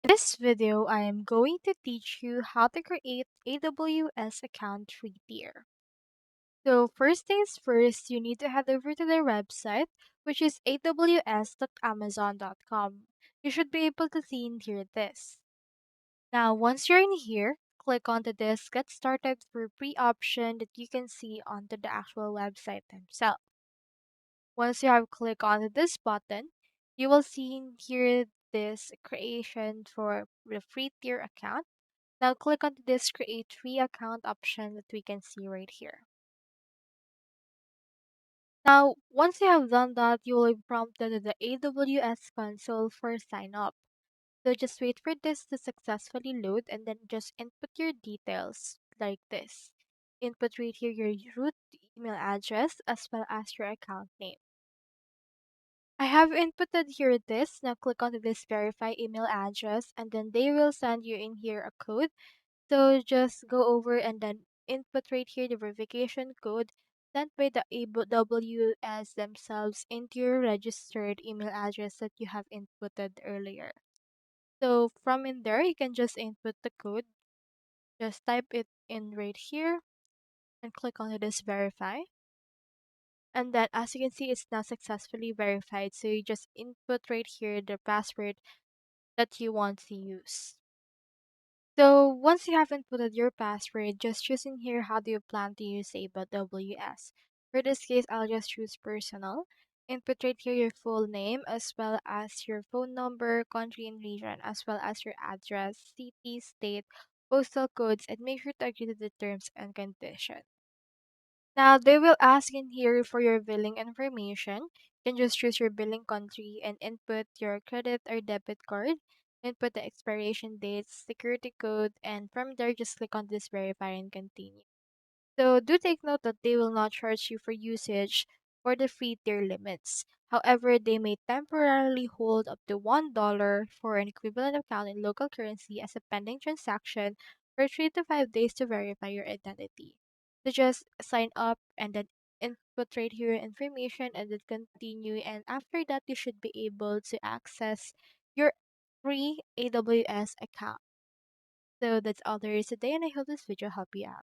In this video, I am going to teach you how to create AWS account free tier. So first things first, you need to head over to their website, which is aws.amazon.com. You should be able to see in here this. Now, once you're in here, click onto this Get Started for Free option that you can see onto the actual website themselves. Once you have clicked on this button, you will see in here this creation for the free tier account. Now click on this create free account option that we can see right here. Now, once you have done that, you will be prompted to the AWS console for sign up. So just wait for this to successfully load and then just input your details like this. Input right here your root email address as well as your account name. I have inputted here this. Now click on this verify email address and then they will send you in here a code. So just go over and then input right here the verification code sent by the AWS themselves into your registered email address that you have inputted earlier. So from in there, you can just input the code. Just type it in right here and click on this verify. And then as you can see, it's now successfully verified. So you just input right here the password that you want to use. So once you have inputted your password, just choose in here how do you plan to use AWS. For this case, I'll just choose personal. Input right here your full name as well as your phone number, country and region, as well as your address, city, state, postal codes, and make sure to agree to the terms and conditions. Now they will ask in here for your billing information. You can just choose your billing country and input your credit or debit card. Input the expiration dates, security code, and from there just click on this verify and continue. So do take note that they will not charge you for usage for the free tier limits. However, they may temporarily hold up to $1 for an equivalent account in local currency as a pending transaction for 3 to 5 days to verify your identity. So just sign up and then input right here your information and then continue, and after that you should be able to access your free AWS account. So that's all there is today, and I hope this video helped you out.